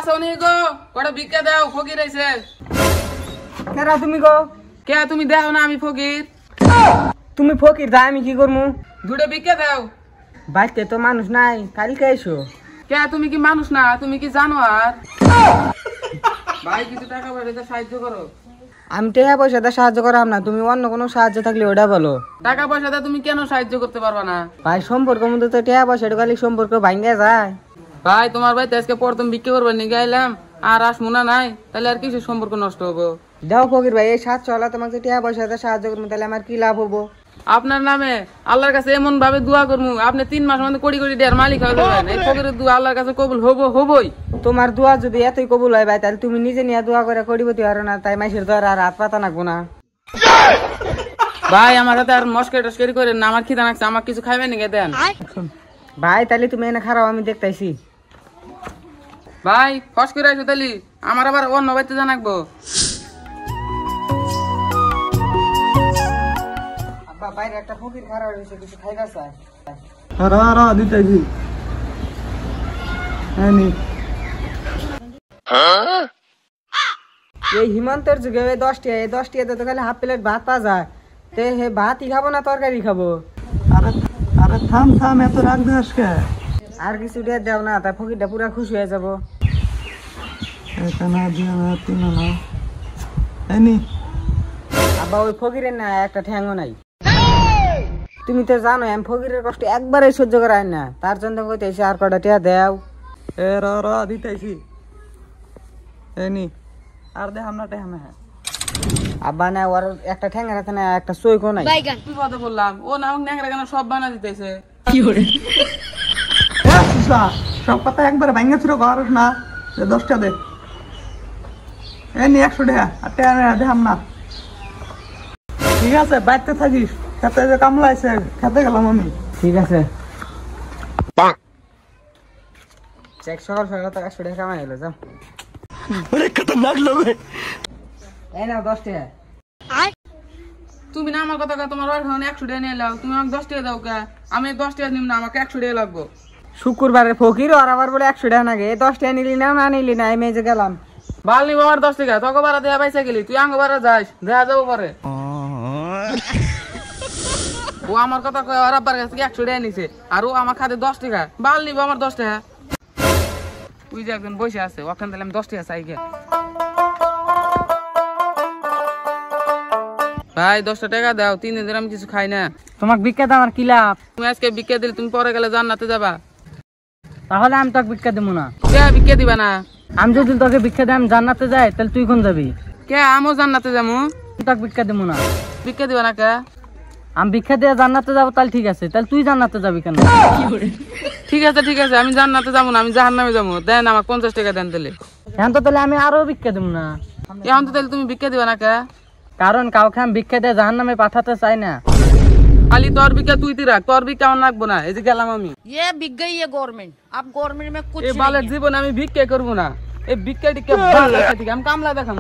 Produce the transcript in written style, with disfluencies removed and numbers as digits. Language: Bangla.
আসনি গো কটা ভিক্ষা দাও ফকির আইছে। কেরা তুমি গো? কে তুমি দাও না আমি ফকির। তুমি ফকির দা আমি কি করমু? দুটো ভিক্ষা দাও। বাইতে তো মানুষ নাই, কালকে এসো। কে তুমি কি মানুষ না, তুমি কি জানোয়ার? ভাই কিছু টাকা পয়সা সাহায্য করো। আমি টাকা পয়সাতে সাহায্য করাম না, তুমি অন্য কোনো সাহায্য থাকলে ওটা বলো। টাকা পয়সাতে তুমি কেন সাহায্য করতে পারবা না? ভাই সম্পর্ক মধ্যে তো টাকা পয়সা ঢুকালে সম্পর্ক ভাঙ্গে যায়। ভাই তোমার ভাই আজকে প্রথম ভিক্ষা করবার নিয়ে গাইলাম আর আসমুনা নাই, তাহলে আর কিছু সম্পর্ক নষ্ট হবো। যাও ফকির ভাই, এই সাত চলা তোমাকে টাকা পয়সাতে সাহায্য করবো, তাহলে আমার কি লাভ হবো? আপনার নামে আল্লাহর কাছে এমন ভাবে দোয়া করবো আপনি 3 মাস মধ্যে কোটি কোটি টাকার মালিক হয়ে যাবেন। এই ফকিরের দোয়া আল্লাহর কাছে কবুল হবই। তোমার দোয়া যদি এতই কবুল হয় ভাই, তাহলে তুমি নিজে নিয়ে দোয়া করে করিবতি পারো না, তাই মাইসের দোয়ার আর হাত পাতা নাকবো না। ভাই আমার হাতে আর মস্কারি টস্কারি করেন না, আমার খিদা লাগছে, আমার কিছু খাইবেন নাকি দেন। ভাই তাহলে তুমি এনে খারাপ, আমি দেখতেছি। ভাই ফস করে আইসো তাহলে, আমার আবার অন্য বাড়িতে জানাকবো। আব্বা বাইরে একটা ফকির খারাপ হয়েছে, কিছু খাইবার চাই। দিতেছি এই হিমন্তের যুগে এই 10 টাকা তো খালি হাফ প্লেট ভাত পাওয়া যায়, তে হে ভাতই খাবো না তরকারি খাবো? আরে থাম এত রাগ দাস কে? আর কিছু দিয়ে দেও না, তাই ফকিরটা পুরা খুশি হয়ে যাবো। আব্বা ওই ফকিরের না একটা ঠ্যাংও নাই। তুমি তো জানো আমি ফকিরের কষ্ট একবারে সহ্য করাই না, তার জন্য কইতেছি আর কটা টিয়া দেও। দিতেছি আর দে আমরা টেহা। আব্বা না ওর একটা ঠ্যাংের হাতে না একটা চৈকো নাই। বিপদে বললাম ও না ন্যাংরা কেন সব বানা দিতেছে। সব কথা একবার ভাঙ্গা ছিল ঘর না, 10টা দে। 100 টাকা আর টাকা দেখাম না। ঠিক আছে বাইতে থাকিস, খেতে যে কামলাইছে খেতে গেলাম আমি। ঠিক আছে চেক সকাল সকাল তো 100 টাকা কামাই হলো, যাও। খতরনাক লোক। এই নাও 10 টাকা। তুমি না আমার কথা তোমার বাড়ি 100 টাকা নিয়ে এলাও, তুমি আমাকে 10 টাকা দাও কে? আমি 10 টাকা নিম না, আমাকে 100 টাকা লাগবো। শুক্রবারে ফকির আর আবার বলে 100 টাকা নাগে, 10 টাকা নিলি না নিলি না, আমি যে গেলাম। বাল নিব আমার 10 টাকা, তোকে বারা দেয়া পাইসা গেলি, তুই আঙ্গ বারা যাস, দেয়া যাবো পরে। ও আমার কথা কয় আর আব্বার কাছে 100 টাকা নিছে আর ও আমার খাতে 10 টাকা, বাল নিব আমার 10 টাকা। তুই যে একজন বসে আছে ওখান থেকে আমি 10 টাকা চাই গে। ভাই 10 টাকা দাও, 3 দিন ধরে আমি কিছু খাই না। তোমাকে ভিক্ষা দাও, আমার কি লাভ? তুমি আজকে ভিক্ষা দিলে তুমি পরে গেলে জান্নাতে যাবা। তাহলে আমি তোকে ভিক্ষা দেবো না। কে ভিক্ষা দিবা না? আমি যদি তোকে ভিক্ষা দিই আমি জান্নাতে যাই, তাহলে তুই কোন যাবি? কে আমিও জান্নাতে যাবো? তোকে ভিক্ষা দেবো না। ভিক্ষা দিবা না কে? আমি ভিক্ষা দিয়ে জান্নাতে যাবো, তাহলে ঠিক আছে, তাহলে তুই জান্নাতে যাবি কেন? ঠিক আছে আমি জান্নাতে যাবো না, আমি জাহান্নামে যাবো। দেন আমাকে 50 টাকা দেন তাহলে। এখন তো তাহলে আমি আরো ভিক্ষা দেবো না। এখন তো তাহলে তুমি ভিক্ষা দিবা না কে? কারণ কাউকে আমি ভিক্ষা দিয়ে জাহান্নামে পাঠাতে চাই না। খালি তোর ভিক্ষা তুই রাখ, তোর ভিক্ষা আমার রাখবো না। এই যে গেলাম আমি। ये बिक गई है गवर्नमेंट, अब गवर्नमेंट में कुछ এই नहीं বালের है। জীবন আমি ভিক্ষা করবো না। এই ভিক্ষা টিক্ষা আমি কামলা দেখাম।